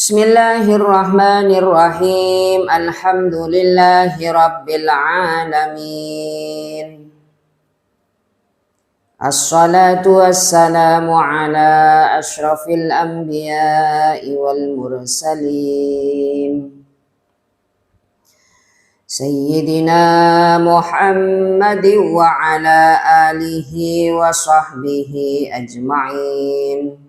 Bismillahirrahmanirrahim. Alhamdulillahi rabbil alamin. Assalatu wassalamu ala ashrafil anbiya'i wal mursalin. Sayyidina Muhammadin wa ala alihi wa sahbihi ajma'in.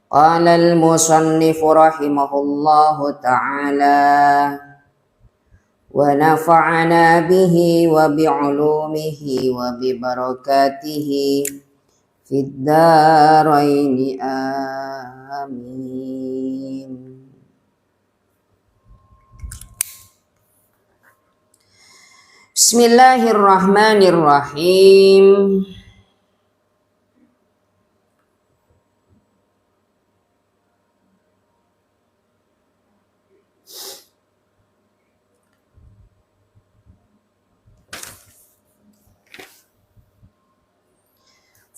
Qala al-musannif rahimahullahu ta'ala wa nafa'ana bihi wa bi'ulumihi wa bibarakatihi fid dharaini amin. Bismillahirrahmanirrahim.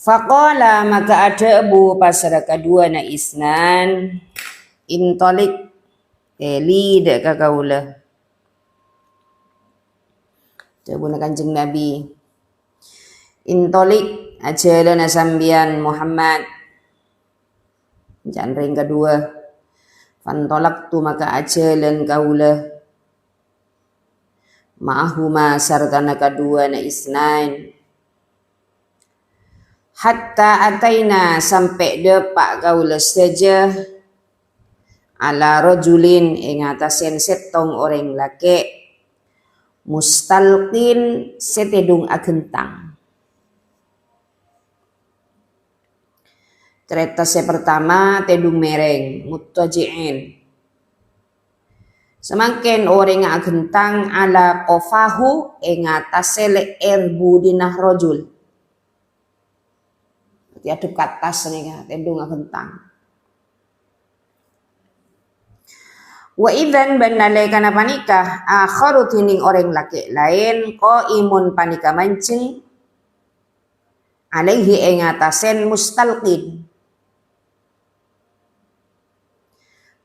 Faqala, maka ada Abu pasara kedua na isnan intolik li dek kakaula jabuna Kanjeng Nabi intolik ajala na sambian Muhammad janring kedua fantolak tu maka ajalan kaula ma'ahuma sarta na kedua na isnan hatta ataina sampai depak kaula saja ala rajulin ing atasen setong orang laki mustalqin setedung agentang. Cerita pertama tedung mereng muttaji'in. Semakin orang agentang ala qafahu ing atase erbu dinah rajul. Diaduk ke atas nih tendung agentang. Wa idzan banalai kana panikah akharu tining orang laki lain qaimun panika mancing alaihi ing atasen mustalqin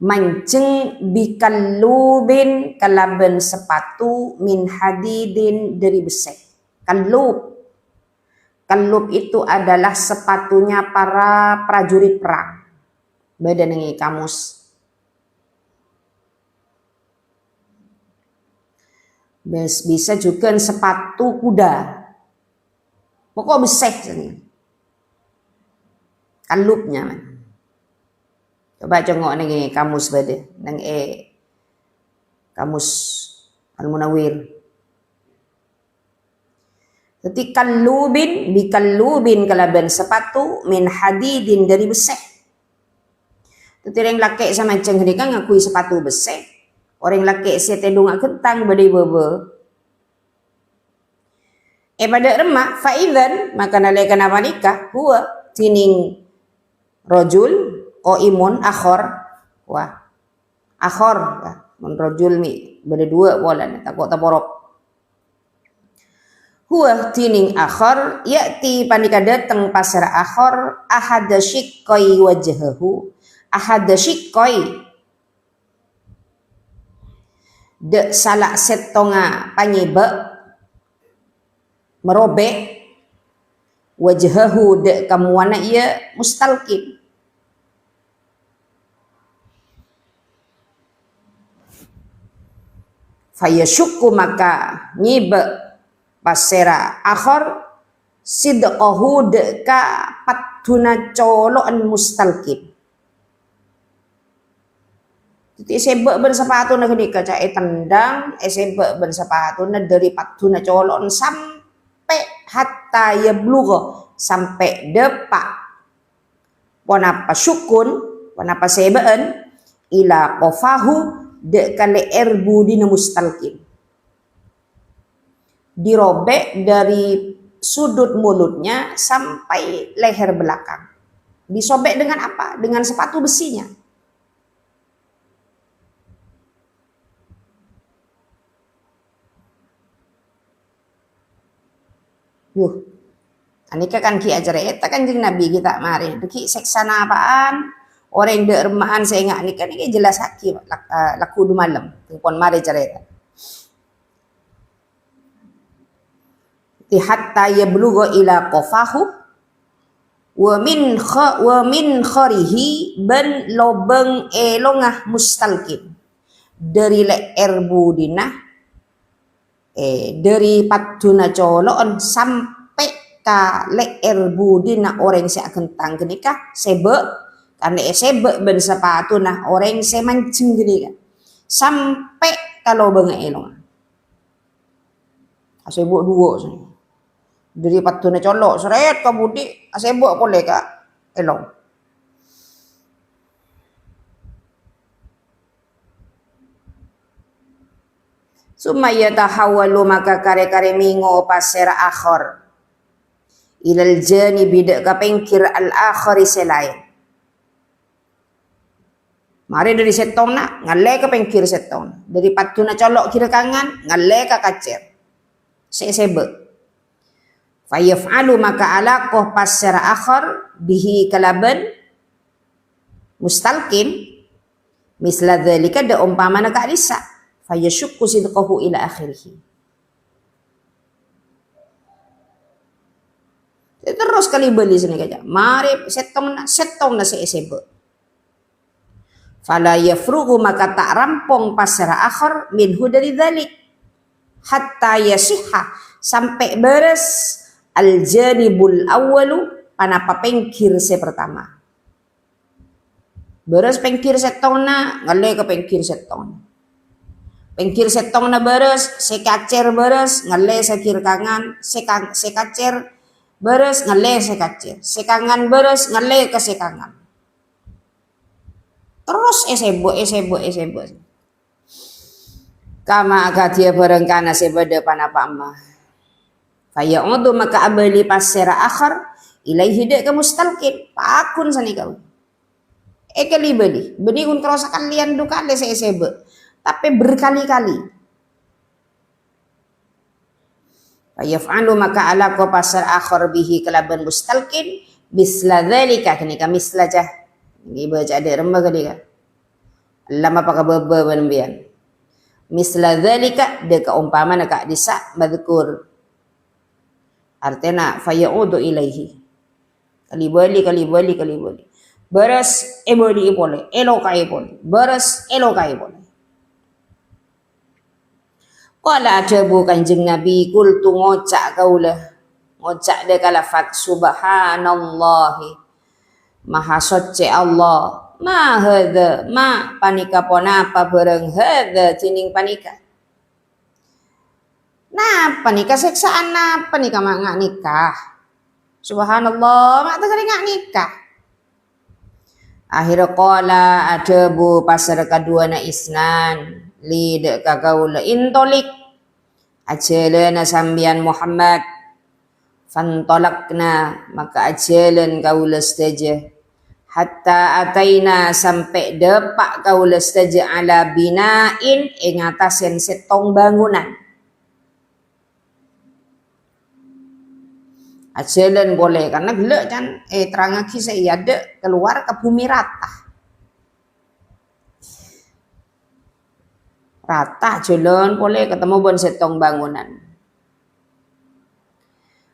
mancing bikallubin kalaban sepatu min hadidin dari besi. Kallub itu adalah sepatunya para prajurit perang. Beda dengan kamus. Bisa juga sepatu kuda. Pokok besek ini. Kallubnya. Coba cengok dengan kamus beda. Dengan kamus Al-Munawwir. Jadi bikallubin kalaban sepatu min hadidin dari besi. Jadi orang laki sama ceng kan ngakui sepatu besi. Orang laki setedung agentang badai bebe. Pada remak fa'idzan maka nalaikan apa nikah huwa tining rajul qaimun akhor wah akhor mun rajul mi beda dua bolan takut taporok. Huwa tining akhor ya'ti panika dateng pasar akhor ahada syiqqai wajhahu ahada syiqqai de salak setonga panyeba merobek wajhahu de kamuana ia mustalqin fayashukku maka nyiba pasera akhor sidqahu deka patuna coloan mustalqin. Jadi sebab bersepatu na kenika cai tendang, sebab bersepatu na dari patuna coloan sampai hatta yablugha sampai depak ponapa syukun ponapa sebaan ila qafahu deka le erbu dina mustalqin. Dirobek dari sudut mulutnya sampai leher belakang. Disobek dengan apa? Dengan sepatu besinya. Anika kan ki acara eta Kanjeng Nabi kita mari. Ki seksana apaan? orang dek remaan saya ingat ni kan ni jelas hakim laku du malam pun mari cerita hatta yablugha ila qafahu wa min kharihi ban lobeng elongah mustalkin dari leer budina dari patuna colon sampai ka leer budina orang si akan tang kenika sebe karena sebe ben sepatu nah orang si mancing kenika sampai ka lobeng elongah sebe dua sini dari patuna colok seret ka budi sebe boleh ka elong sumaya tahawalu maka kare-kare mingo pasir akhir ilal janibi dak ka pengkir al akhir selain mari dari setong nak ngale ka pengkir setong dari patuna colok kira kangan ngale ka kacir sebe fayaf'alu maka alaqah pasir akhir bihi kalaban mustalkin misla dzalika da umpamana ka risa fayashukku sidqahu ila akhirih terus kali beli sini kaja mari setong na sebe fala yafrugu maka tak rampung pasra akhir minhu dari dzalik hatta yasihha sampai beres al janibul awwalu panapa pengkir se pertama beres pengkir setong na ngale ke pengkir setong pengkir setong na beres sekacer beres ngale sekir kangan sekacer beres ngale sekacer sekangan beres ngale ke sekangan terus esebo kama akatia barengkana sebada panapa amah fayaudu maka abali pasira akhir ilaihi dak ka mustalkin pakun sani kau kali beli beni kun terus kalian duka le sebe tapi berkali-kali fayaf'alu maka ala ko pasar akhir bihi kalaban mustalkin misla dzalika kenika misla jah ni baca ada remba kali ka lama pakai bebe benbian misla dzalika de ka umpama ka disa madhkur artinya fayaudu ilaihi kali bali beres boli boleh elokai boleh beres elokai boleh qala ajabu kanjeng nabi kul tu ngocak de kalafat subhanallahi maha suci Allah ma hadza ma panika ponapa bareng hadza tining panika napa nikah seksaan napa nikah mak nikah subhanallah mak tegari ngak nikah akhir qala adabu pasar kedua na isnan lid kagaula intolik ajalana sambian Muhammad fantolakna maka ajalan kaula saja hatta ataina sampai depak kaula saja ala binain ing atasen setong bangunan ajalan boleh karena gelek kan terang lagi saya ada keluar ke bumi rata jalan boleh ketemu bon setong bangunan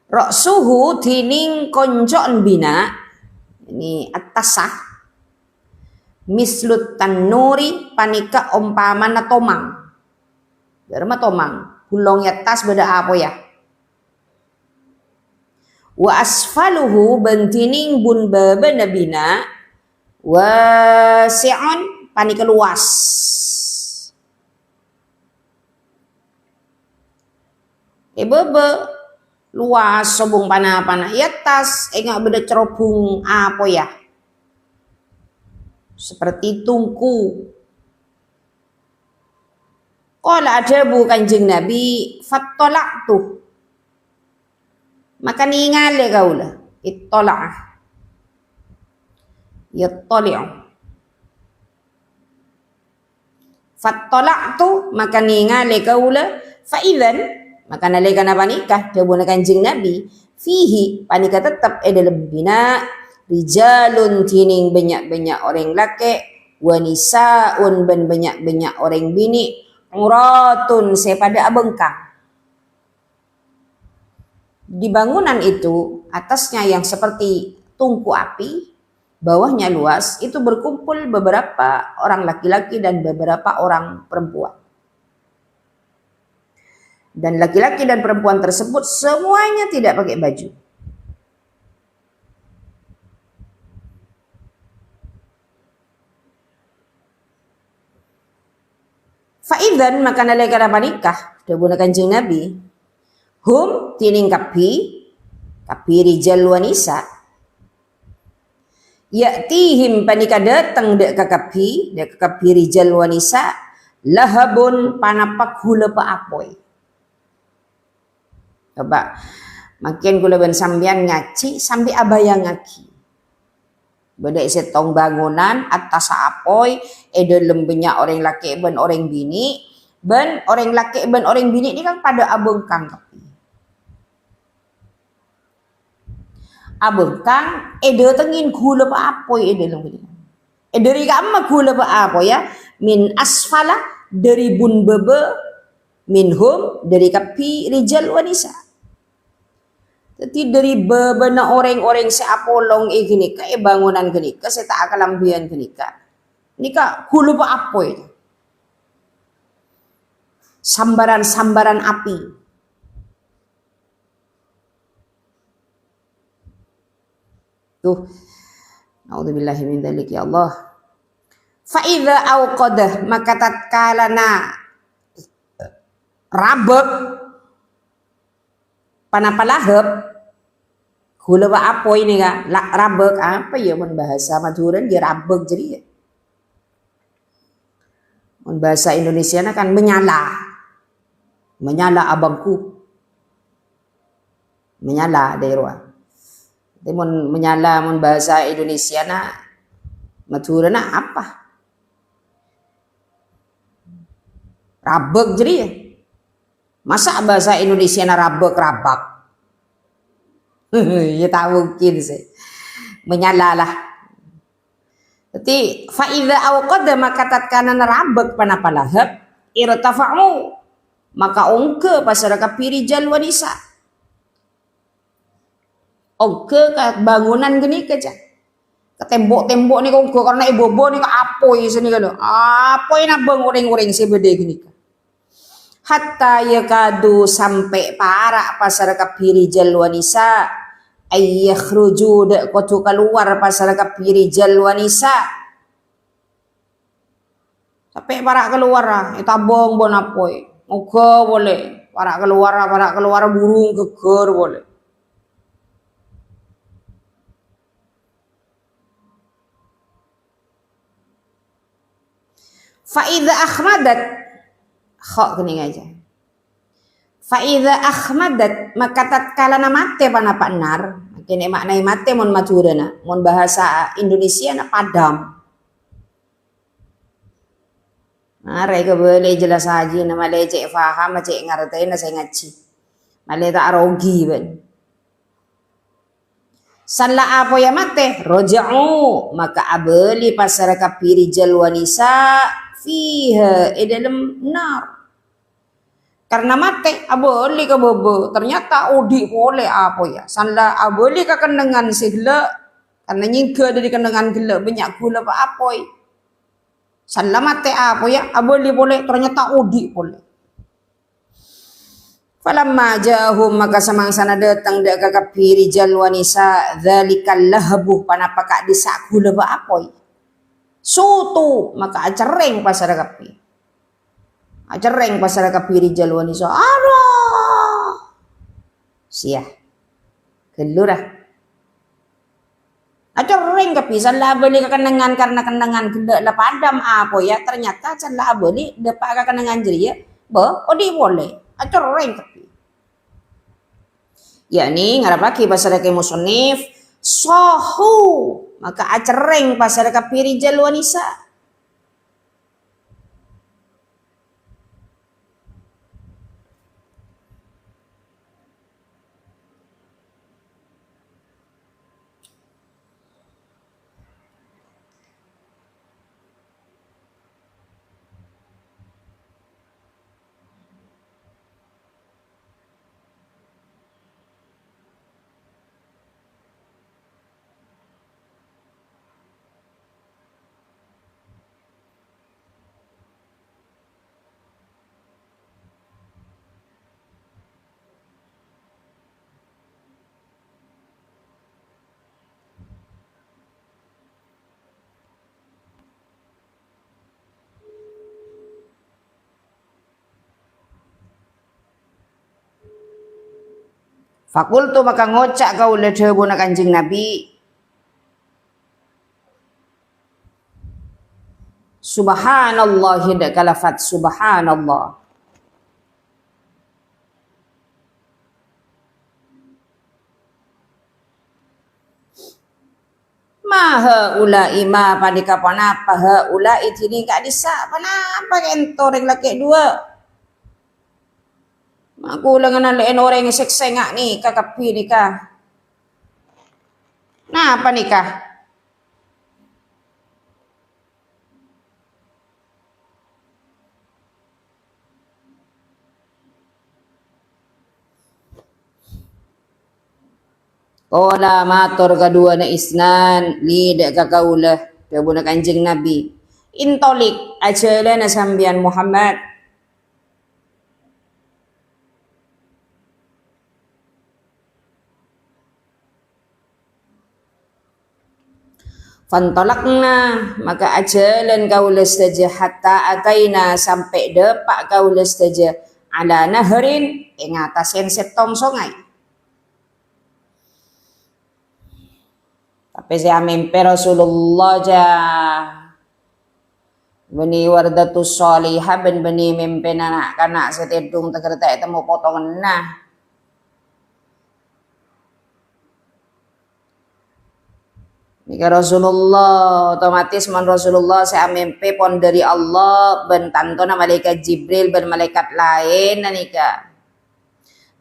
rok suhu tining konjon bina ini atasah mislut tanuri panika umpamana tomang berma tomang gulong atas beda apa ya wa asfaluhu bentining bun baba nabina wasi'un panika luas bebe luas sobung pana-pana ya tas enggak beda cerobung apa ya seperti tungku qala adabu kanjeng nabi fattola'tu maka ningale kaula ittola'ah yattali'u fattola'tu maka ningale kaula fa'idan maka nalika na panikah jabuna kanjeng nabi fihi panika tetap dalam bina rijalun tining banyak-banyak orang laki, wa nisaun ben banyak-banyak orang bini, uratun sepada abengkang. Di bangunan itu atasnya yang seperti tungku api, bawahnya luas, itu berkumpul beberapa orang laki-laki dan beberapa orang perempuan. Dan laki-laki dan perempuan tersebut semuanya tidak pakai baju. Faidan maka nalika nikah dawuh Kanjeng Nabi, hum tining kapi rijal wanisa, ya'tihim panika dateng dek kapi rijal wanisa, lahabun panapak hula pa apoy. Coba makin kula ben sambian ngaci sambil abaya ngaki. Beda setong bangunan atas apoy dalam banyak orang laki ben orang bini, ben orang laki ben orang bini ini kan pada abengkang kapi. Abengkang tengin kula pa apoy dalam bini. Dari kamma kula pa apoy ya, min asfala dari bun bebe, minhum dari kapi rijal wanisa. Jadi dari beberapa orang-orang seapolong gini ka bangunan gini ka saya tak kalambian gini ka. Ini ka hulu pa apoy. Sambaran-sambaran api. Tuh. Naudzubillahi min dzalik ya Allah. Fa idza auqadah maka tatkalana rabek panapalahep hula ba apoy ni ka rabek apa ya mun bahasa Maduran dia rabek jadi ya. Mun bahasa Indonesia na kan menyala abangku, menyala daerah. Tapi mun menyala mun bahasa Indonesia na Maduran na apa? Rabek jadi ya. Masa bahasa Indonesia na rabek rabak? Ya tak mungkin sih. Menyala lah. Jadi fa'idha awqadha maka tatkana narabek panapalahab irtafa'u maka ongke pasara kapiri jal wanisa. Ongke ka bangunan gini kaja. Ke tembok-tembok ni ongke karena ibu-ibu ni ka apoy sini kalau. Apoy na bang orang-orang sebede gini ka. Hatta yakadu sampai para pasara kapiri jal wanisa ayyakhruju dak kotu keluar pasal kapiri jal wanisa sampai para keluar tabong bon apoy muga boleh para keluar burung geger boleh fa idza akhmadat kok gini aja Fa'idha akhmadat maka tatkala mate panapak nar kene maknai mate mon Madurana mon bahasa Indonesia na padam. Nah reka boleh jelas aja nama lecek faham cek ngerti na saya ngaji. Male tak arogi ben. Salla apa ya mate roja'u maka abeli pasara kapiri jalwanisa fiha dalam nar. Karena mate aboli ka bobo ternyata udi boleh apa ya sanla aboli ka kendengan sigla karena nyingke dari kendengan gila banyak gula apa apoi sanla mate apa ya aboli boleh ternyata udi boleh falamma jahum maka samangsana datang dak ka kapiri jal wanisa dzalikal lahbu panapaka disak gula apa apoi sutu maka acereng pasar kapi acereng pasal kapiri jalwani so arah sia gelurah acereng kapi salah beli kekenangan karena kenangan gede lah padam apa ya ternyata salah beli depak kekenangan jadi ya bo odi boleh acereng kapi yakni ngarap lagi pasal ke musonif sohu maka acereng pasal kapiri jalwanisa Fakultu maka ngocak kau le debuna Kanjeng Nabi, subhanallah, hidak kalafat subhanallah. Maha ulai ma panika panapa ha ulai tini kak disa panapa kentor yang laki dua. Aku lengan lain orang yang seksengak ni kakapi nikah. Nah apa nikah? Kola matur kedua na isnan lidak kakaulah kabuna Kanjeng Nabi. Intolik ajala na sambian Muhammad. Fantolakna maka ajalan kaulas saja hatta ataina sampai depak kaulas saja ala nahrin ing atasen setong sungai. Tapi saya mimpi Rasulullah ja beni wardatus salihah ben beni mimpi anak kanak setedung tegerta itu mau potongan nah. Nika Rasulullah otomatis man Rasulullah saya mimpi pon dari Allah ben tantona malaikat Jibril ben malaikat lain nika.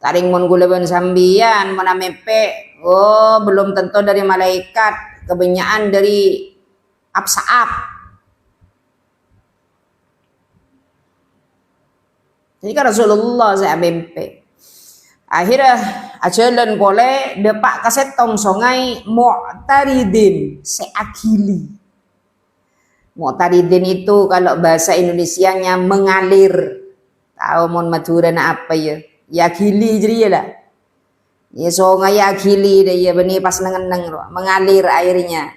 Taring mun gula ben sambian mana mimpi oh belum tentu dari malaikat kebanyakan dari absaab. Jadi kan Rasulullah saya mimpi. Akhirnya ajalan boleh depak kasetong sungai Mu'taridin seakili. Mu'taridin itu kalau bahasa Indonesianya mengalir. Tahu mon Madura na apa ya? Ya akili jadi lah. Ya sungai akili deh ya benih pas neng mengalir airnya.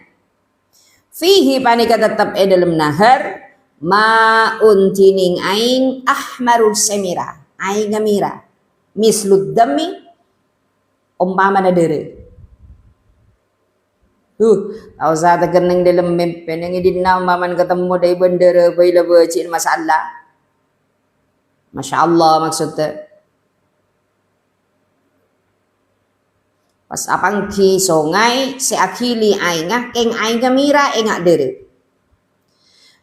Fihi panika tetap dalam nahar ma'un tining aing ahmarus semira aing gamira. Mislud dami umpama na dere. Tahu sa tegeneng dalam mimpi yang idina umpaman ketemu dari bendera baila bacin masalah. Masya Allah maksudnya. Pas apang ki songai seakili aingah eng aing gamira engak dere.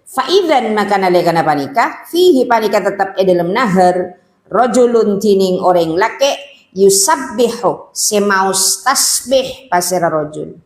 Faidan maka nalekana panika fihi panika tetap dalam nahar rajulun tining orang laki yusabbihu semaus tasbih pasira rajul.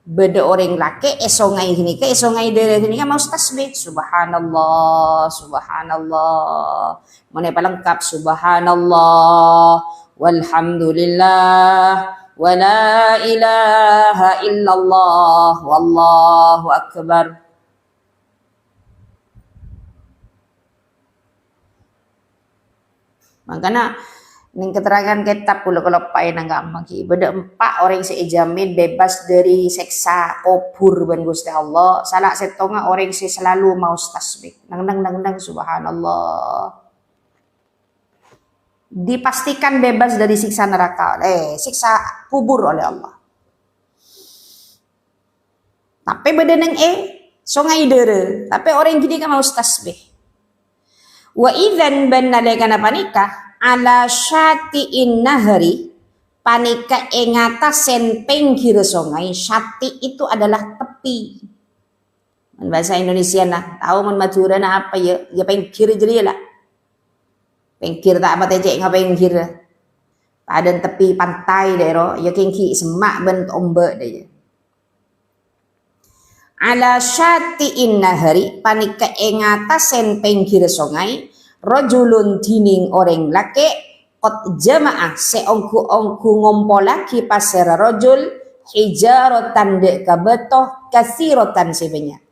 Beda orang laki esongai ini ke esongai dari ini kan mau tasbih subhanallah subhanallah mana pelengkap subhanallah walhamdulillah wala ilaha illallah wallahu akbar. Makanya ning keterangan kitab kula pae nang gampang ki beda 4 orang seijamin bebas dari seksa kubur ben Gusti Allah. Salah setonga orang si selalu mau tasbih nang subhanallah. Dipastikan bebas dari siksa neraka, siksa kubur oleh Allah. Tapi beda neng songai dere, tapi orang gini kan mau tasbih. Wa idzan ban nalekana panika ala syati'in nahri panika ing atasen pinggir songai. Syati itu adalah tepi. Bahasa Indonesia nah, tahu man Madura na apa ya? Ya pinggir jadi lah. Pinggir tak apa tecek ngapa pinggir padan tepi pantai daerah ya kengki semak bent ombak deh. Ala syati'in nahari panika ing atasen pinggir sungai rajulun dining orang laki qad jamaah seongku-ongku ngompolaki pasir rajul hijaratan de kabetoh kasiratan sebanyak.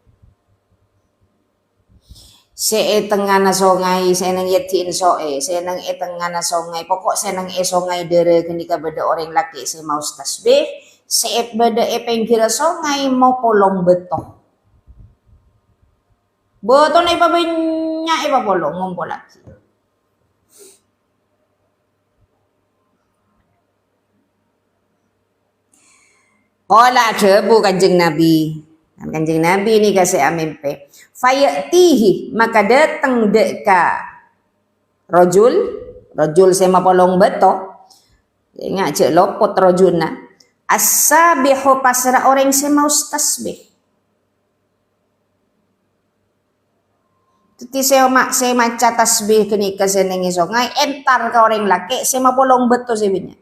Tengana songai senang yetiin soe senang tengana songai pokok senang songai dere kenika beda orang laki se mau tasbih se beda pinggir songai mau polong betoh na ipaben nyai apa polo ngumpul lagi. Qala debu Kanjeng Nabi. Kanjeng Nabi ni kasih amimpe. Fayatihi maka datang deka rajul sema polong beto. Ingat je lopot rajulna. As-sabihu pasra orang sema ustasbih. Tuti saya maca tasbih kini kesenengi songai entar ke orang laki sema polong beto sebinya.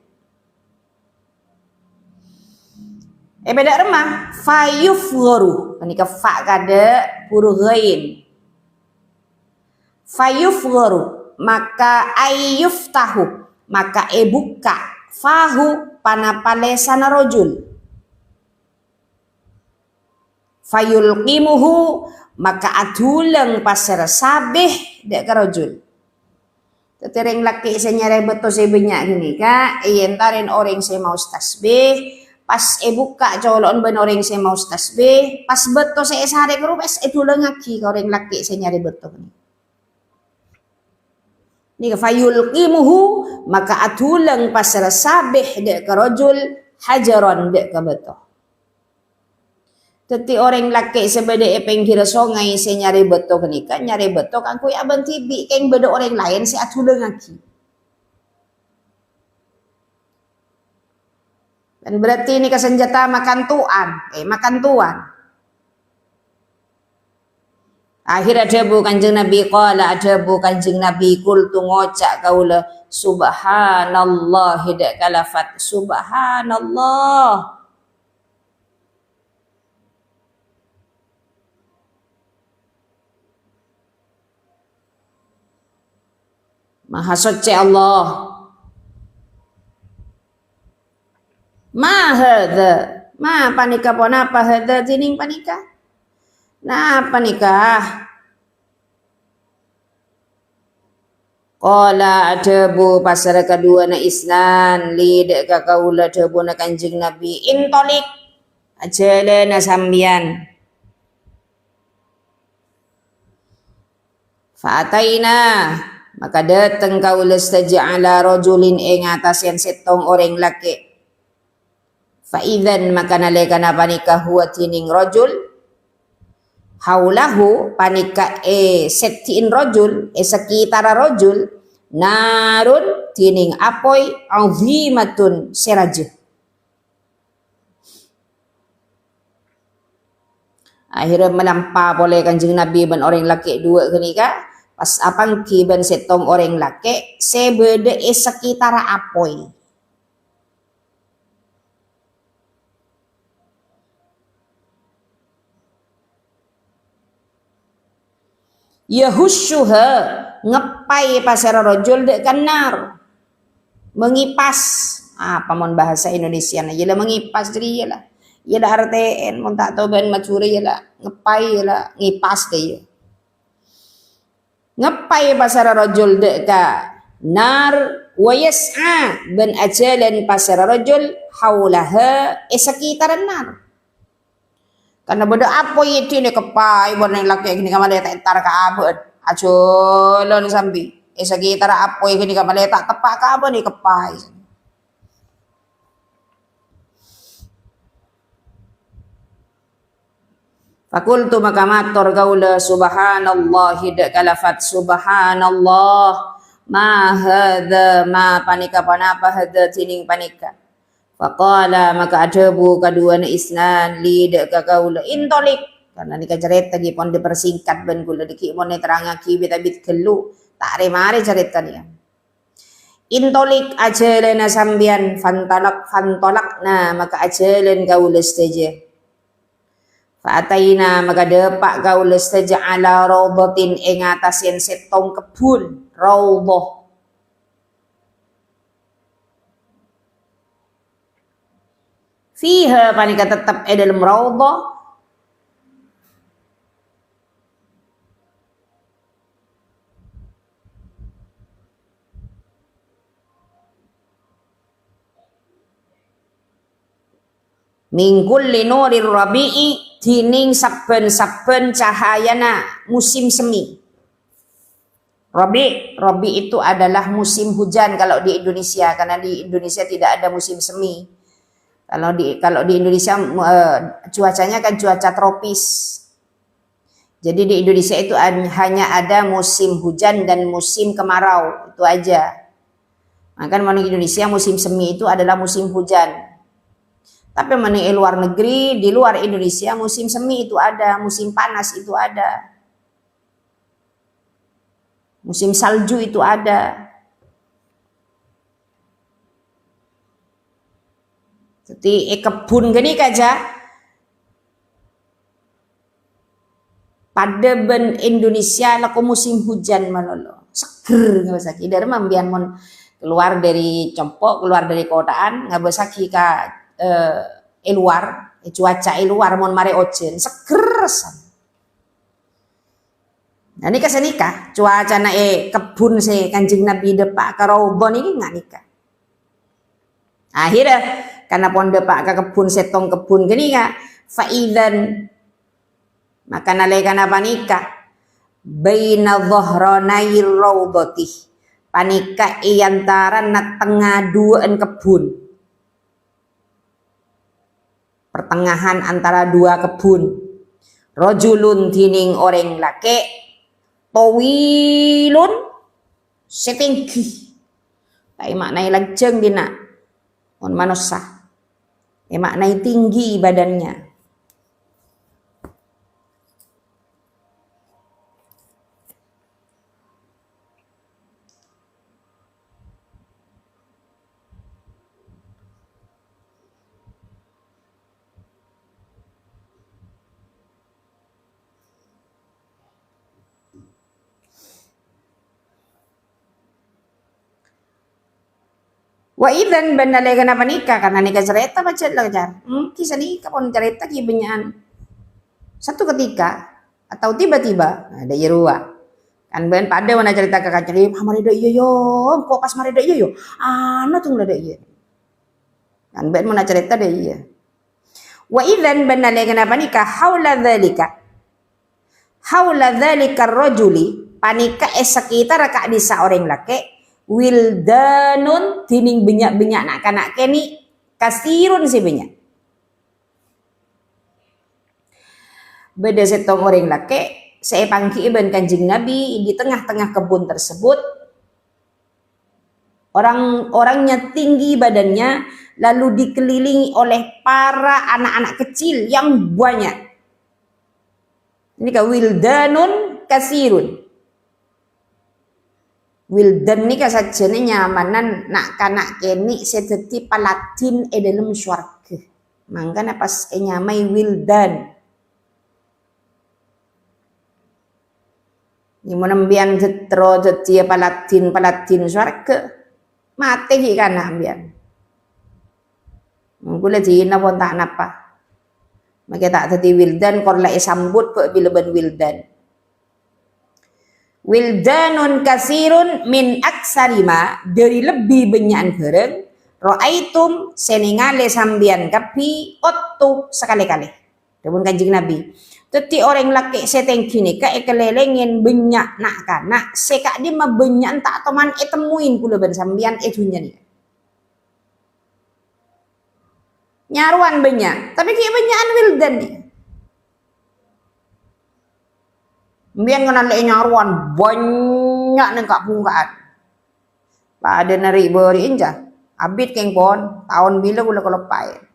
Beda remah fayufgharu kenika fa kada huruf ghain fayufgharu maka ayyuftahu maka buka fahu panapale sana rojul fayulqimuhu maka adulang pasar sabih dek ka rojul tetereng laki senyare beto sebenyak gini ka entarin orang saya mau tasbih pas buka colon ben orang saya mau tasbih pas beto saya sare kerupes dulang lagi ka orang laki senyare beto ni ka fayulqimuhu maka adulang pasar sabih dek ka rojul hajaron dek ka beto. Teti orang laki sebeda penghira songai se nyari beto kenika nyari beto kan kuy abang tibi keng beda orang lain se atulang lagi. Dan berarti ini kesenjata makan tuan. Akhir ada bu Kanjeng Nabi qala ada bu Kanjeng Nabi qultu ngocak kaula subhanallah hidak kalafat subhanallah. Maha suci Allah. Ma hadza ma panika pona apa hadza tining panika nah panika qala adabu pasar kedua na isnan lid ka kaula adabu na Kanjeng Nabi intolik ajalana sambian fa'ataina maka datang kaula staja'ala rajulin ing atas yang setong orang laki faidzan maka nalekana panika huwa tining rajul haulahu panika setiin rajul sekitara rajul narun tining apoy azimatun seraje. Akhirnya melampa boleh Kanjeng Nabi ban orang laki dua kenika pas apang ki ban setong orang laki sebede sekitara apoy. Yahussuha ngepai pasar rojul dek kanar mengipas mon bahasa Indonesia na yela mengipas jadi yela arteen mon tak tahu ban macuri yela ngepai yela ngipas deh ngepai pasar rojul dek ka nar wa yas'a ban ajalan pasar rojul haulaha sekitaran nar. Karena bodoh apa itu ni kepai bodoh yang laki ini kamar letak entar ke abad acolon sambil sekitar apa ini kamar letak tepak ke abad ni kepai. Fakultu maka matur gaula subhanallah hidak kalafat subhanallah ma hadza ma panika panapa hadza tining panika. Faqala maka adabu kadua na isnan lidak kakaula intolik karena ni kacerita di pon dipersingkat ben kula diki mon terangaki bitabit kelu tak remare cerita dia intolik ajalana sambian fantolak na maka ajalan kaula saja fa'ataina maka depak kaula saja ala rawdatin ing atas yen setong kebun rawdah fiha panika tetap dalam raudhah min kulli nurir rabi'i tining saben-saben cahayana musim semi Rabi itu adalah musim hujan kalau di Indonesia, karena di Indonesia tidak ada musim semi. Kalau di Indonesia cuacanya kan cuaca tropis. Jadi di Indonesia itu hanya ada musim hujan dan musim kemarau, itu aja. Maka di Indonesia musim semi itu adalah musim hujan. Tapi di luar negeri, di luar Indonesia musim semi itu ada, musim panas itu ada. Musim salju itu ada. Jadi kebun gini kaja pada ben Indonesia laku musim hujan malolo. Seger nggak usah kita membian mon keluar dari Compok, keluar dari kotaan nggak bisa kita luar cuaca luar mon mare ojen seger san. Nah nikah senikah cuaca na kebun se Kanjeng Nabi depak karobon ini nggak nikah. Akhirnya karena pon depak ke kebun setong kebun gini ya faidan maka nalekan apa nikah baina dhahranai raudhati panika iantara na tengah duaan kebun, pertengahan antara dua kebun, rajulun tining orang laki tawilun setinggi tai maknai lajeng dina on manusia maknai tinggi badannya. Wa idzan banale kenapa nikah karena nikah cerita baca lah jar. Kisah nikah pun cerita kibenyaan. Satu ketika atau tiba-tiba ada yerua. Kan ben pada mana cerita ke kacari marida iya yo, kok pas marida iya yo. Ana tung ada iya. Kan ben mana cerita deh iya. Wa idzan banale kenapa nikah haula dzalika. Haula dzalika rajuli panika sekitar kak disa orang laki wildanun tining benyak-benyak nak kanak keni kasirun si benyak. Beda setong orang laki saya pangki iban Kanjeng Nabi di tengah-tengah kebun tersebut. Orangnya tinggi badannya lalu dikelilingi oleh para anak-anak kecil yang banyak. Ini ka wildanun kasirun. Wildan ni kasajane nyamanan nak kanak keni sedeti palatin dalam swarga. Mangkana pas nyamai wildan. Ni monembian jetro jetia palatin swarga. Mate ki kana ambian. Mungkula jina pon tak napa. Maka tak dadi wildan korla sambut pe bileban wildan. Wildanun kasirun min aksarima dari lebih banyak bareng ro'aitum seningale sambian kapi ottu sekali-kali. Dapun Kanjeng Nabi. Teti orang laki setengki ni ka ekelelengin banyak nak kanak sekak dia mabanyak tak teman temuin kula ban sambian dunya ni. Nyaruan banyak, tapi ki banyakan wildan ni. Mbian kena lek nyaruan banyak nang kak pungkaan. Pada nari beri inja. Abit keng pon tahun bila kula kelepai.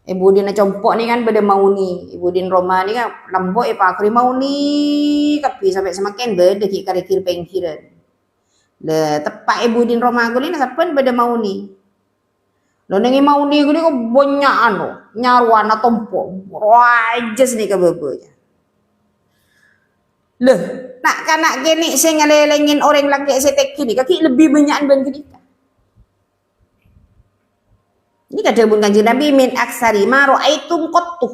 Ibu din na compok ni kan beda mau ni. Ibu din Roma ni kan lambok pakri mau ni kapi sampai semakin beda ki karikir pengkiran. Le tepak ibu din Roma guli na sapen beda mau ni. Lo nengi mau ni guli ko banyak anu nyaruan na tompok. Rajes ni ka bebe. Loh, nak kanak gini saya ngelelengin orang laki setek kini, kaki lebih banyak ban kita. Ini kata bun Kanjeng Nabi min aksari ma ra'aitum qattu.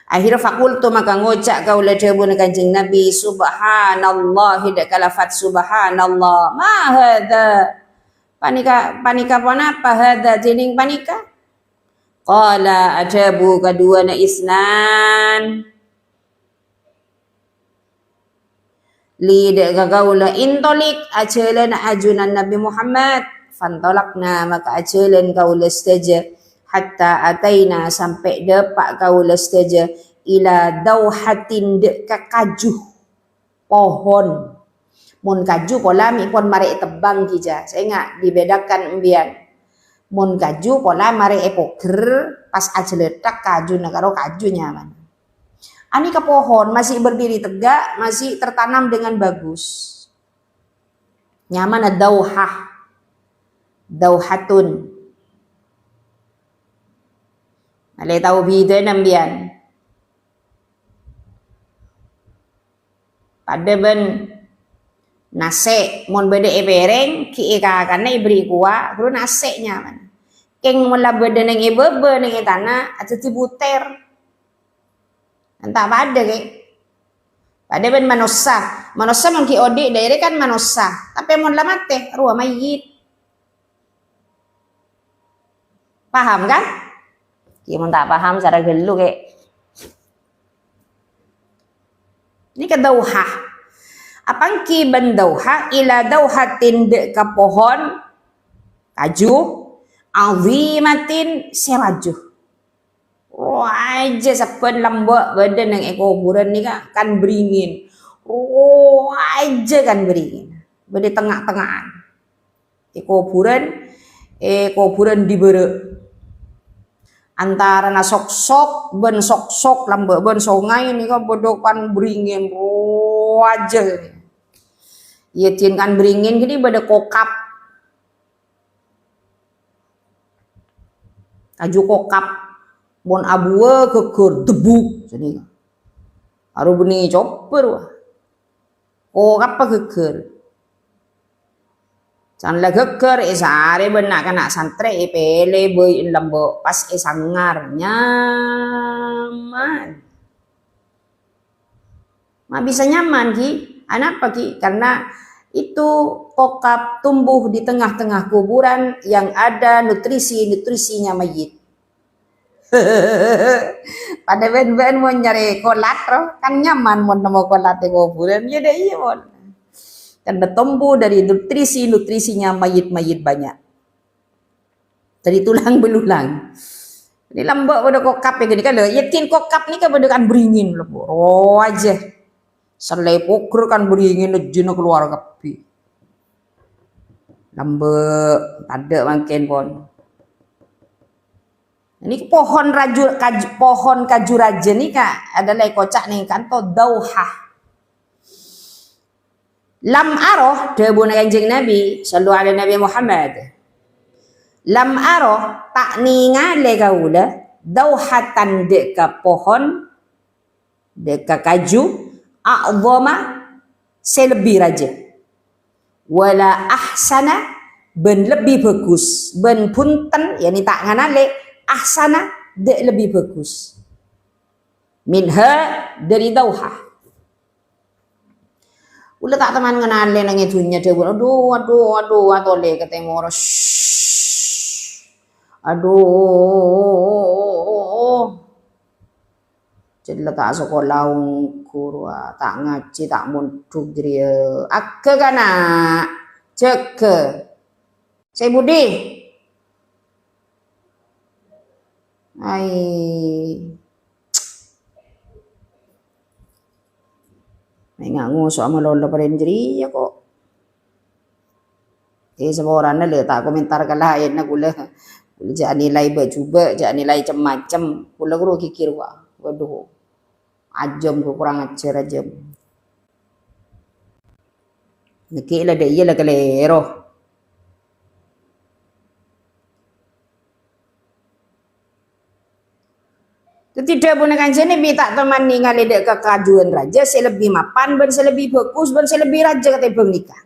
Akhir fakultu maka ngocak kaula debun Kanjeng Nabi subhanallah dak kalafat subhanallah ma hadza panika apa hadza jening panika qala ajabu kaduana isnan li de gagaula intolik ajalan ajunan Nabi Muhammad fantolakna maka ajalan kaula staja hatta ataina sampai depak kaula staja ila dauhatin de kakajuh pohon mun kaju pola mi pon mari tebang kija saya ingat dibedakan embian mun kaju pola mari epoker pas ajeletak kaju karo kaju nyaman. Ani ke pohon masih berdiri tegak, masih tertanam dengan bagus. Nyaman dauhah. Dauhatun. Alay tahu bida nambian. Pada ben nase mon beda ebereng ki eka kana iberi kuah, kru nase nyaman. Keng mula beda nang ibebe nang tanah atau tibuter. Entah pada ke pada ben manusia mungkin ode daerah kan manusia tapi mon lama teh ruah mayit paham kan ki mon tak paham cara gelu ke ini ke dauha apang ki ben dauha ila dauhatin de ka pohon kaju azimatin serajuh aja sapen lambak badan yang ekoburan ni kan beringin. Aja kan beringin. Bade tengah-tengahan. Ekoburan dibere. Antara na sok-sok ben sok-sok lambak ben songai ni kan bodo kan beringin. Aja. Iya tien kan beringin gini bade kokap. Kaju kokap. Bon abua keker debu sini aru beni chopper wah oh apa keker can la keker esare benak kana santre pele boy lambo pas sangar nyaman mah bisa nyaman ki anapa ki karena itu kokap tumbuh di tengah-tengah kuburan yang ada nutrisinya mayit. Pada ben mau nyari kolat roh kan nyaman mau nemu kolat di kuburan ya deh iya mon kan bertumbuh dari nutrisinya mayit banyak dari tulang belulang ini lambak pada kokap ya gini kan loh yakin kokap nih kan kan beringin loh aja selai poker kan beringin jena keluar kapi lambak ada makin pon. Ini pohon kaju raja nih kak adalah kocak nih kan to dauha. Lam aroh debun kanjeng Nabi sallu ala Nabi Muhammad. Lam aroh tak ningale gaula dauhatan deka pohon deka kaju a'zama selebih raja. Wala ahsana ben lebih bagus ben punten yani tak nganale ahsana de lebih bagus minha dari dauha ulah tak teman ngenale nang itunya dia aduh le ketemu aduh jadi tak sekolah kurwa tak ngaji tak munduk dia akka kana cek saya budi ai ngaku sama lolo perendri ya kok seorang le tak komentar ke lain na gula jangan nilai bercuba jangan nilai macam gula guru kikir waduh ajam kurang ajar ajam niki lah dia lah kelero tidak punya kanjeng Nabi tak teman ningali dek kekajuan raja saya lebih mapan ben saya lebih bagus ben saya lebih raja kata bang nikah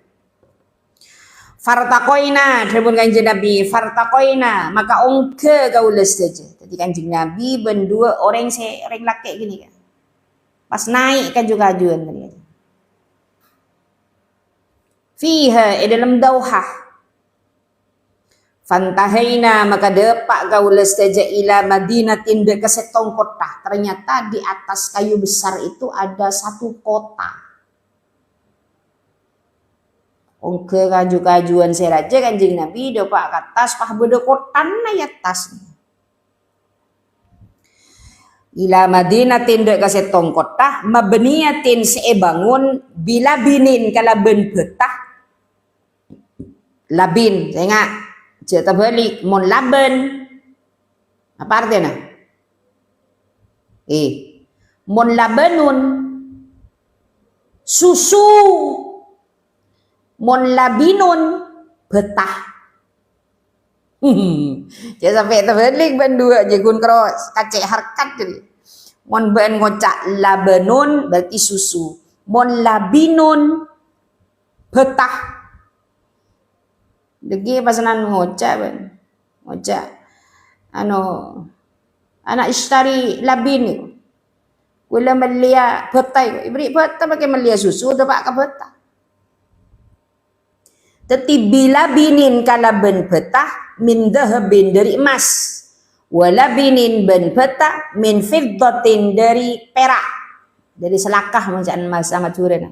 fartakoina terbun kanjeng Nabi fartakoina maka ongke kaules saja jadi kanjeng Nabi ben dua orang orang laki gini kan pas naik kaju-kajuan tadi fiha dalam dauhah fantahaina maka depak kaules saja ila Madinatin de kesetong kota ternyata di atas kayu besar itu ada satu kota Ongke kaju-kajuan seraja Kanjeng Nabi dopak katas pah bedekotan na ya tas. Ila Madinatin dek kasetong kota mabniyatin sebangun bila binin kalaben betah labin saya nggak cerita balik mon laben apa artinya mon labenun susu mon labinun betah jadi sampai terbalik ben dua jagun cross kacek harkat jadi mon ben ngocak labenun berarti susu mon labinun betah degi pasanan ngocak ben ngocak anak istari labin itu kula melia betah ibri betah pakai melia susu dapat ke betah teti bila binin kalaben betah min dahabin dari emas wala binin ben betah min fiddatin dari perak dari selakah macam emas sama curen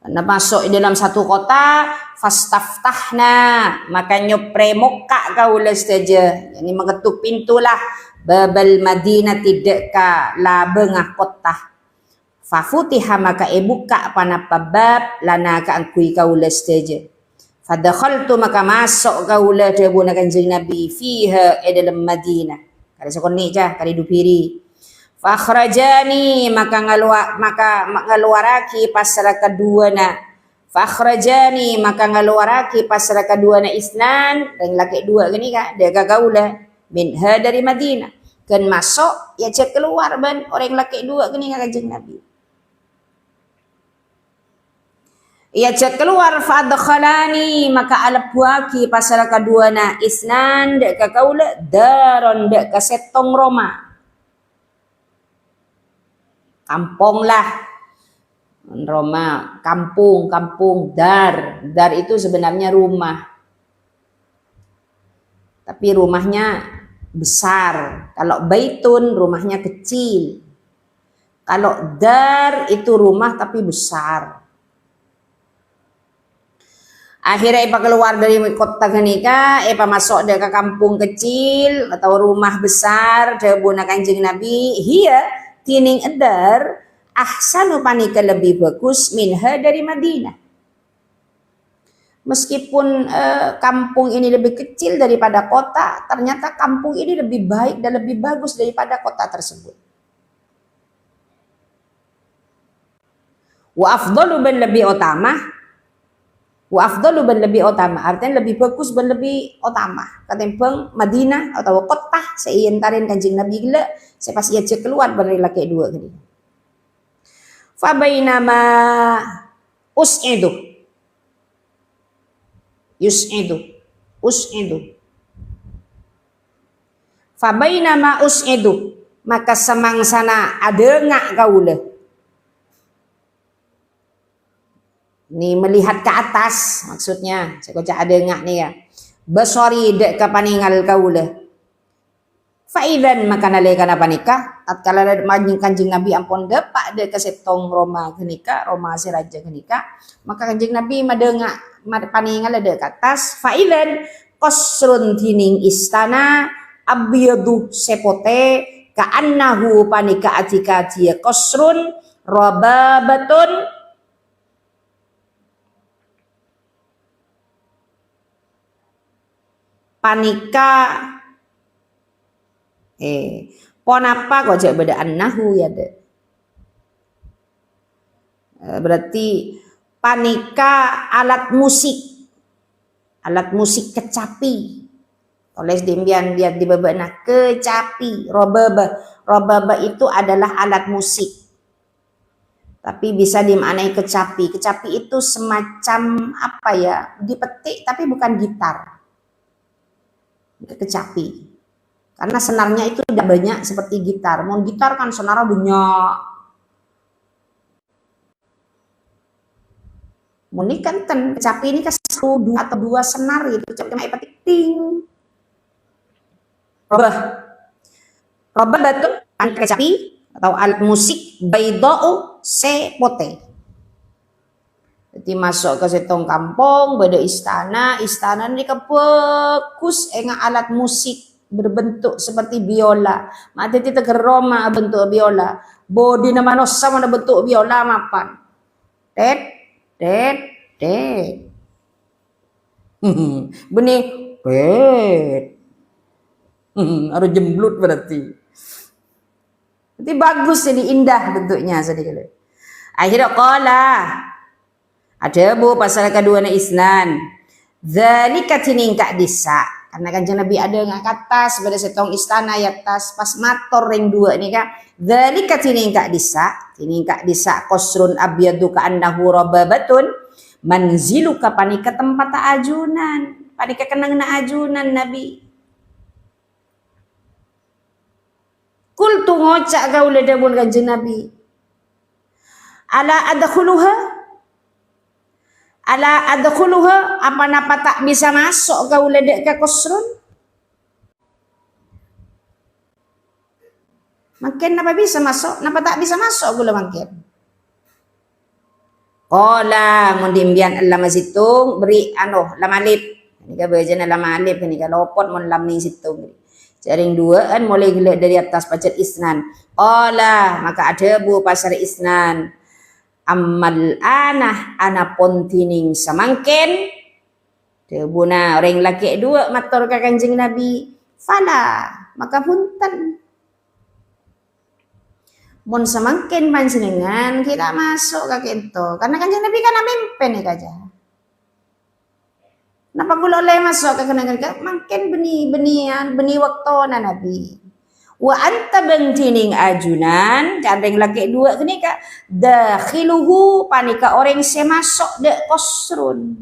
karena masuk dalam satu kota fastaftahna maka nyopre moka kaula saja yani mengetuk pintulah babal Madinah tidak ka la bengah kota fafutiha maka buka panapa bab lana ka angkui kaula saja fadakhaltu maka masuk kaula debuna Kanjeng Nabi fiha dalam Madinah kada sakoni jah kada dupiri fakhrajani maka ngaluaraki pasra kaduana fakhrajani maka ngaluaraki pasra kaduana isnan dan laki dua gini ka dia kaula minha dari Madinah kan masuk ya cek keluar ban orang laki dua gini ka Kanjeng Nabi ya cek keluar fadkhalani maka alapwaki pasra kaduana isnan dek kaula daron dek kasetong Roma kampung lah Roma kampung dar itu sebenarnya rumah tapi rumahnya besar kalau baitun rumahnya kecil kalau dar itu rumah tapi besar akhirnya Epa keluar dari kota kenika Epa masuk ke kampung kecil atau rumah besar debuna Kanjeng Nabi hiya tining edar ahsanu panika lebih bagus minha dari Madinah meskipun kampung ini lebih kecil daripada kota ternyata kampung ini lebih baik dan lebih bagus daripada kota tersebut wa afdalu ben lebih utama artinya lebih bagus ben lebih utama ketimbang Madinah atau kota seientarin Kanjeng Nabi gila saya pas ia cek keluar dari laki dua gini fa bainama us'idu fa bainama us'idu maka semangsana adengak kaula ini melihat ke atas maksudnya saya kocak adengak nih ya basori dek kapaningal kaula faidan maka nalika napa nikah tatkala Kanjeng Nabi ampun depak de kasetong Roma kenika Roma siraja kenika maka Kanjeng Nabi madengak paningal de ke atas faidan qasrun tining istana abyadu sepote ka'annahu panika atika dia qasrun rababatun panika pon apa kok jak beda annahu ya dek berarti panika alat musik kecapi oleh dimbian dia di babana kecapi robaba itu adalah alat musik tapi bisa dimaknai kecapi itu semacam apa ya dipetik tapi bukan gitar kecapi karena senarnya itu tidak banyak seperti gitar. Mau gitar kan senarnya banyak. Muni kan kecapi ini kan satu dua atau dua senar gitu. Kecapi kena petik ting. Robah Rababatun alat kecapi atau alat musik baydau sepote. Jadi masuk ke setong kampung, beda istana ini kebagus enggak alat musik berbentuk seperti biola. Mati kita geroma bentuk biola. Bodi nama nosa mana bentuk biola mapan. Det, det, det. Benih, det. Harus jemblut berarti. Jadi bagus ini indah bentuknya sedikit. Akhirnya qala ada bu pasal kedua na isnan. Dzalika tiningka disa. Karena kanjeng Nabi ada ngak atas pada setong istana ya atas pas mator ring dua ni kan. Dzalika tiningka disa qasrun abyadu ka annahu rababatun manziluka panika tempat ajunan. Panika kenang na ajunan Nabi. Kul tu ngocak kau ledabun kanjeng Nabi. Ala adkhuluha apa napa tak bisa masuk kau ledek ke kosrun? Makin napa bisa masuk? Napa tak bisa masuk gula makin? Qala mundimbian lama situng beri lam alif. Ini ka bejana lam alif ini ka lopot mun lam ni situng. Jaring duaan mulai gelak dari atas pacet isnan. Qala maka ada bu pasar isnan. Ammal ana pontining samangken debuna orang laki dua matur ka kanjeng Nabi fala maka punten mun samangken panjenengan kita masuk ka kento karena kanjeng Nabi kan mimpin kaja napa kula oleh masuk ka kenangan mangken beni waktona Nabi wa anta bentining ajunan gandeng laki dua kini kak dakhiluhu panika orang se masuk de kosrun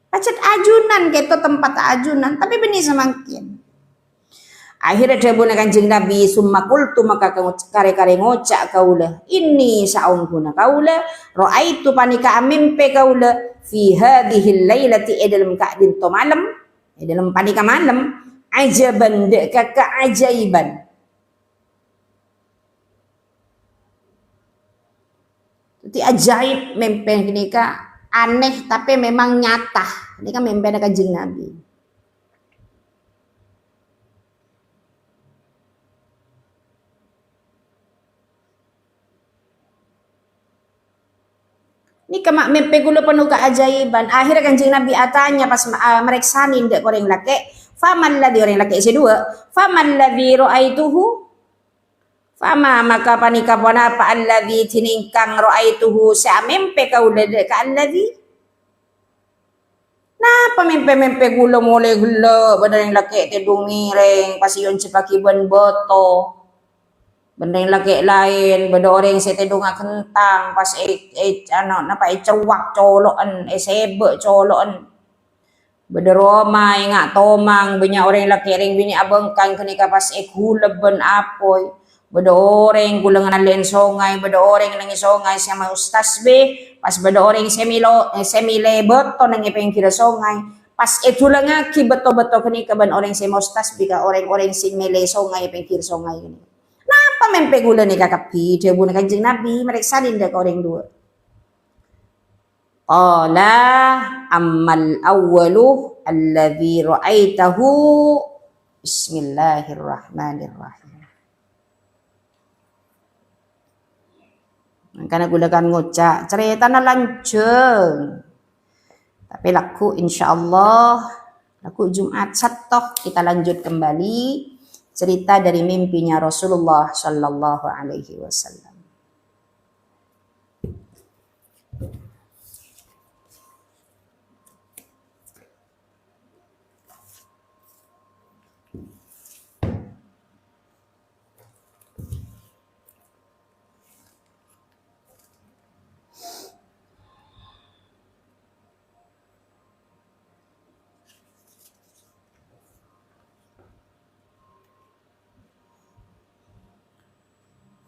pacet ajunan keto tempat ajunan tapi beni semangkin akhirnya debuna kanjeng Nabi summa qultu maka kare-kare ngocak kaula ini saungkuna kaula raaitu panika amimpe kaula fi hadhil lailati dalam ka'din to malam dalam panika malam ajaban dek keajaiban. Jadi ajaib mimpi ini kak aneh tapi memang nyata. Ini kan mimpi kanjeng Nabi. Ini kemak mimpi gula penuh keajaiban. Akhirnya kanjeng Nabi atanya pas mereksanin dek koreng laki. Faman ladhi orang laki kedua. Faman ladhi ra'aituhu. Fama maka panika pona pa alladhi tiningkang ra'aituhu sa'amimpe kauladek ka alladhi. Nah pemimpe-mimpe gula mulai gula. Benda yang laki tidung miring. Pasiyon sepaki ban boto. Benda yang laki lain. Benda orang yang tidung kentang. Pas cewak colokan. Sebek colokan. Bederomai ngak tomang banyak orang laki ring bini abengkan kenika pas huleb ben apoy beda orang gulang ngalen songai beda orang nangi songai sama ustaz be pas beda orang semile beto nangi pengkira songai pas lang aki beto-beto kenika ban orang sama ustaz be ka orang-orang semile songai pengkir songai ini napa mempe gula ni kakapi dia buna kanjeng Nabi mereka dinda ka orang dua qala ammal awwalu alladhi ra'aitahu bismillahirrahmanirrahim. Karena gunakan ngocak cerita na lanceng tapi laku insyaallah laku Jumat Sabtoh kita lanjut kembali cerita dari mimpinya Rasulullah sallallahu alaihi wasallam.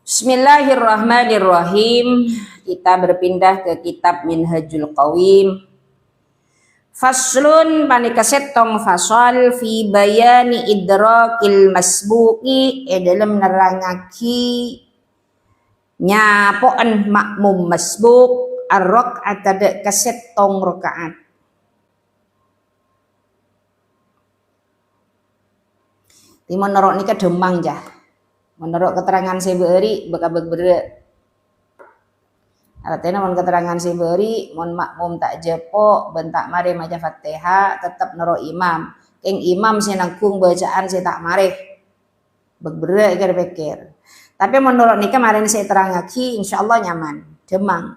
Bismillahirrahmanirrahim. Kita berpindah ke kitab Minhajul Qawim. Faslun panika setong fasal fi bayani idrakil masbuqi dalam nerangaki nyapoan makmum masbuq ar-rakaat ada kasetong rakaat. Di menurut nika demang jah. Menurut keterangan seberi bekabek bere. Artinya mon keterangan seberi mon makmum tak jepo bentak mare maca Fatihah tetap nero imam. Keng imam sinangkung bacaan saya tak mare. Begbere ikir pikir. Tapi menurut nika kemarin saya terangaki insyaallah nyaman. Demang.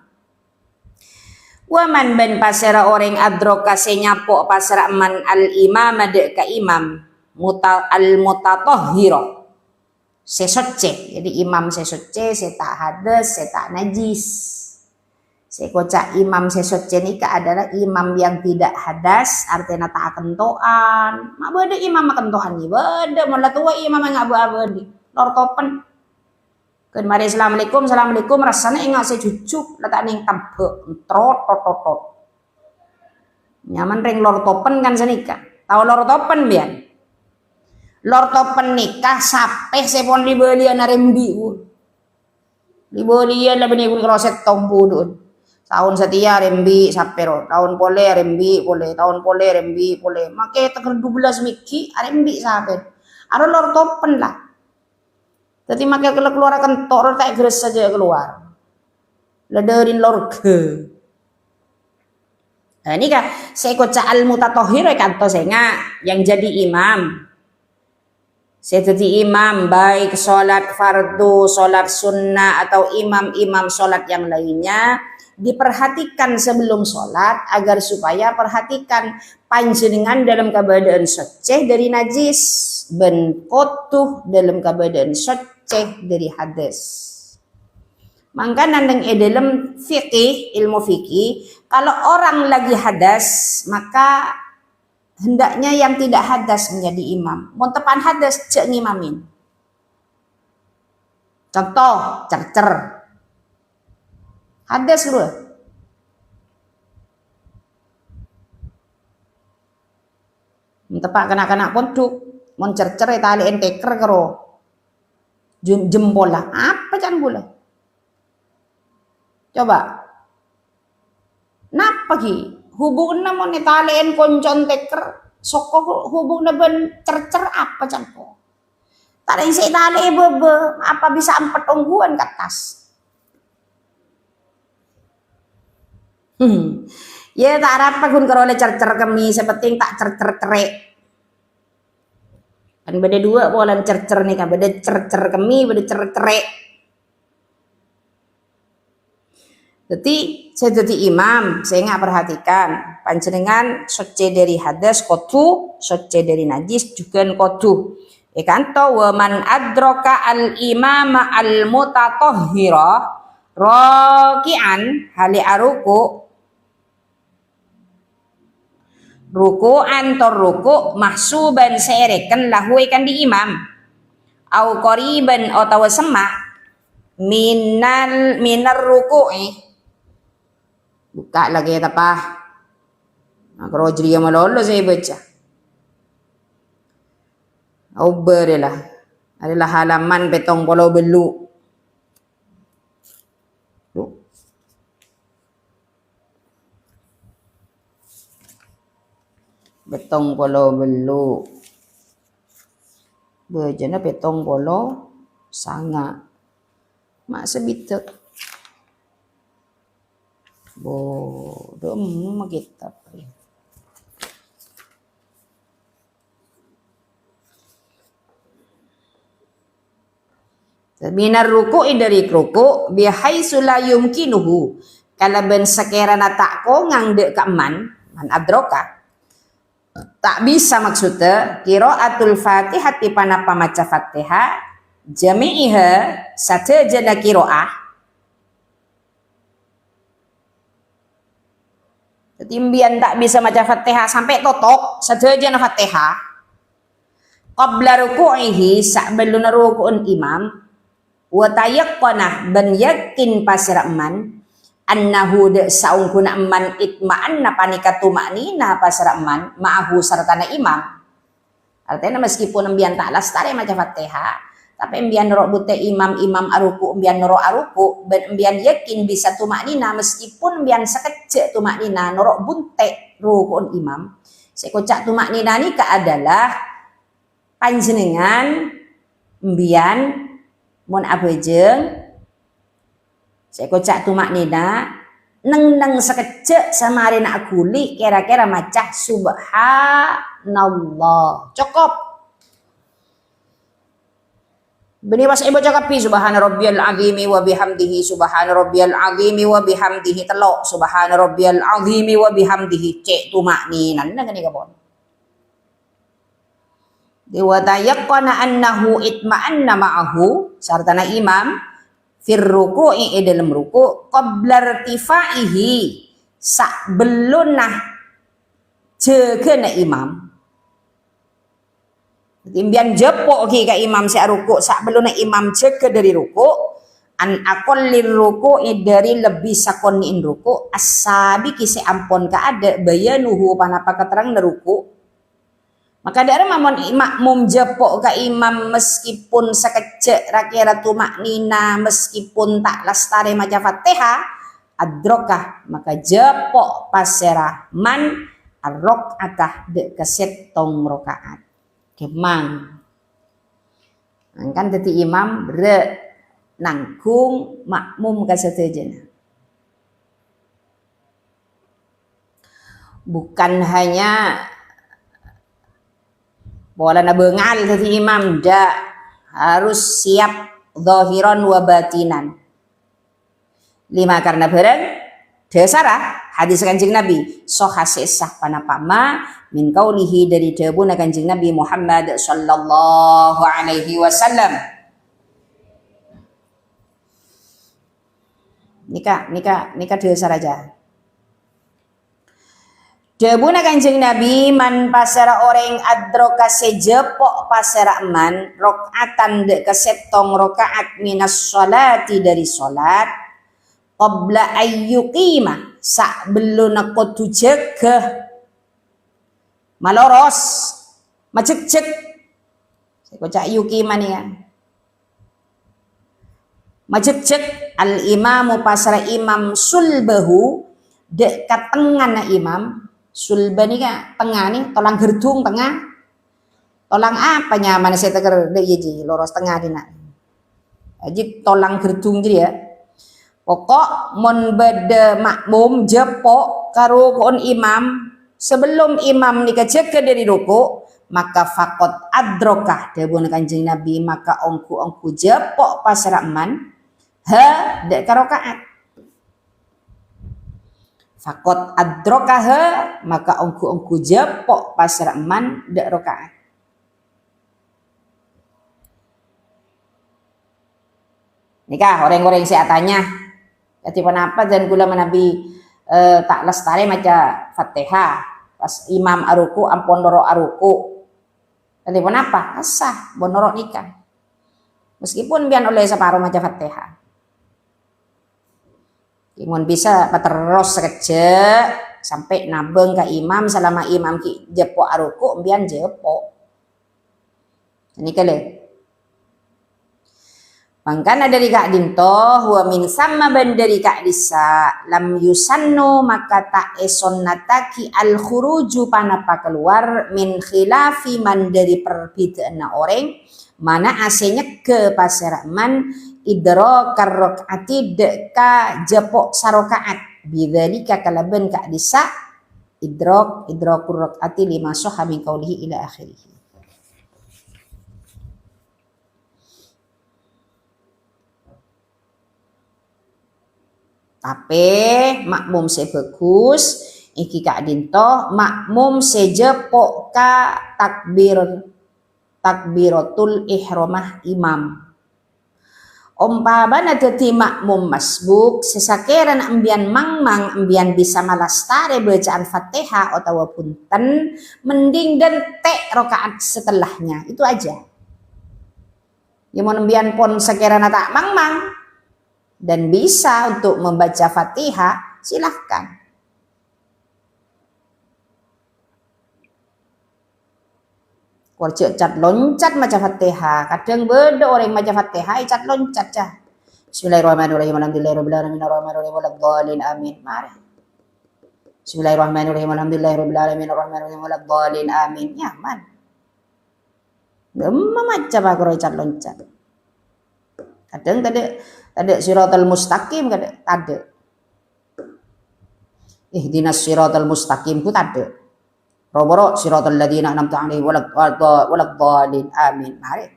Waman ben pasara orang adroka senyapo pasara man al imamade ka imam al mutatahhira. Sesoce, jadi imam sesoce, saya tak hadas, saya tak najis. Saya kocak imam sesoce nika adalah imam yang tidak hadas, artinya tak kentoan. Mak beda imam kentoan ni, beda malah tua imam yang abu-abu di lor topen. Kan mari assalamualaikum rasanya ingat saya cucuk letak ning tampe trot. Nyaman ring lor topen kan senika. Tahu lor topen bian? Lor topen nikah sampai sepon libelian rembi. Libelian lah benih kun kroset tompudun. Tahun setia rembi sampai ro. Tahun pole rembi pole. Tahun pole rembi pole. Make teker 12 miki rembi sampai. Ada lor topen lah. Jadi make keluar kentor tak geres saja keluar. Lederin lor ke. Nah, ini kah saya kocak al mutatahhir kanto saya yang jadi imam. Saya jadi imam baik sholat fardu, sholat sunnah atau imam-imam sholat yang lainnya diperhatikan sebelum sholat agar supaya perhatikan panjenengan dalam keadaan suci dari najis ben kotuh dalam keadaan suci dari hadas. Maka nandang dalam fikih ilmu fikih kalau orang lagi hadas maka hendaknya yang tidak hadas menjadi imam. Mun tepan hadas cek ngimamin. Contoh, cercer. Hadas lu. Mun tepak kena-kena ponduk, mun cercer tali enteker karo. Jempol lah. Apa can bola? Coba. Napa ki? Hubungna mon italian koncon teker soko hubungna ben cercer apa canpo tak ada isi itali bebe apa bisa empat ongguan ke atas ya tak apa kun kerole cercer kami sepenting tak cercer cerek kan beda dua bolan cercer nih kan beda cercer kami beda cercer cerek. Jadi saya jadi imam, saya nggak perhatikan panjenengan suci dari hadas kotu, suci dari najis juga kotu. Ikan to waman adroka al imama al mutatahhira raki'an hali aruku ruku'an tor ruku mahsuban serekan lahu ikan di imam au qoriban atau semak minar ruku'i buka lagi ya apa? Nah, kalau jadi yang malolo saya baca. Ober lah, adalah halaman betong Pulau Belu. Betong Pulau Belu. Bejana betong Pulau Sanga. Mak sebitek. Bodoh kita. Minar ruku'i dari ruku' bihaitsu la yumkinuhu kalau ben sekiranya tak kongang dek ka man adroka tak bisa maksudnya qiraatul Fatihah panapa maca Fatihah jami'iha satajana qiraah Timbian tak bisa maca Fatihah sampai totok sadajana Fatihah qabla ruku'ihi sa'balun ruku'un imam wa tayaqqana ban yakin pasraman annahu de saungkuna man itma'anna panika tumaknina pasara man ma'ahu sartana imam. Artinya meskipun embian tak lastari maca Fatihah, tapi embian norok bute imam aruku, embian norok aruku, ben embian yakin bisa tumaknina meskipun embian sekecek tumaknina norok bunte rukun imam. Sekocak tumaknina ni adalah panjenengan embian mon abejeng sekocak tumaknina neng sekecek sama rena akuli kira-kira macah subhanallah cukup. Beni pas ibu cakapi subhana rabbiyal azimi wa bihamdihi subhana rabbiyal azimi wa bihamdihi telok subhana rabbiyal azimi wa bihamdihi cek tumaknina nang gani kapon. Dewa tayaqqana annahu itma'anna ma'ahu sartana imam fir ruku'i dalam ruku' qabla irtifaihi sakbelunah jegena imam. Imbian jepok ki ka imam si ruku' sakbelunah imam jege dari ruku' an aqallir ruku'i dari lebih sakoniin ruku' asabi ki se ampon ka ada bayanuhu panapa keterang ruku'. Maka dari makmum jepok ke imam meskipun sekecek rakira tumaknina meskipun tak lastari maca Fatihah adrokah maka jepok pasera man arrokatah de kesetong rokaat kemang kan teti imam bre nangkung makmum kasetejena. Bukan hanya bola na bengal tadi imam dak harus siap zahiran wa batinan. 5 karena bareng dasara hadis Kanjeng Nabi sahih sah panapama min qaulihi dari dawuh Kanjeng Nabi Muhammad sallallahu alaihi wasallam. Nika dasar aja. Dawuhna Kanjeng Nabi man pasara orang adroka sejepok pasara man rokatan de kesetong rokaat minas sholati dari sholat qabla ayyuqima sak beluna kotu jegeh maloros macek-cek kocak yuqima nih ya macek-cek al imamu pasara imam sulbahu de katengana imam sulba ni kan tengah ni tolang gerdung tengah tolang apa nyaman saya teker dek ji loros tengah di nak jadi tolang gerdung jadi ya pokok mon bede makmum jepok karo kon imam sebelum imam ni kecek dari ruku maka fakot adrokah dawuh Kanjeng Nabi maka ongku jepok pasraman ha dek karokaat fakot adrokaha maka ongku jepok pasraman dek rokaat. Nikah orang-orang saya tanya, jadi kenapa dan gula Nabi tak lestari maca Fatihah pas imam aruku ampun doro aruku. Jadi kenapa? Asah bonoro nikah. Meskipun biar oleh separuh maca Fatihah. Imun bisa terus sekecek sampai nabeng ke imam selama imam ki jepok aruku mbian jepok. Ini kali. Mangkana dari kak dinto huwa min sama bandari kak disa lam yusannu maka tak esonnataki al khuruju panapa keluar min khilafi man dari perbedaan orang mana asenya ke paseraman idrakar rakaati deka jepok sarokaat bidzalika kalaban ka disa idrakur rakaati lima sahha min qaulihi ila akhirih. Tapi makmum sebagus iki kak dinto makmum sejepok ka takbiratul ihramah imam. Umpamana dadi makmum masbuk sesakeran ambian mangmang ambian bisa malastare bacaan Fatihah atau punten mending dan rakaat setelahnya itu aja. Ya mau ambian pon sekirana tak mangmang dan bisa untuk membaca Fatihah, silahkan. Korcek cat loncat maca Fatihah. Kadang beda orang maca Fatihah cat loncat cah. Bismillahirrahmanirrahim. Alhamdulillahirabbil alamin arrahmanirrahim waladdallin amin. Mari. Bismillahirrahmanirrahim. Alhamdulillahirabbil alamin arrahmanirrahim waladdallin amin. Nyaman. Gemma maca bakro cat loncat. Kadang tadi siratal mustaqim kadang tadi. Ihdinas siratal mustaqim ku tadi. Roboro siratal ladzina an'amta 'alaihim waladdallin amin. Mari.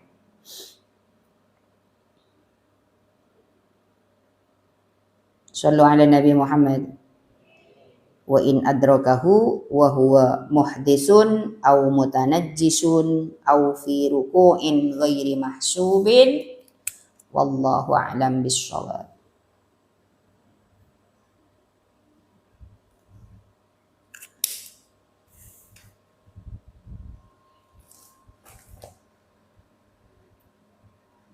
Shallu 'ala Nabi Muhammad. Wa in adrakahu wa huwa muhdisun aw mutanajjisun aw fi ruku'in ghairi mahsubin wallahu a'lam bissawab.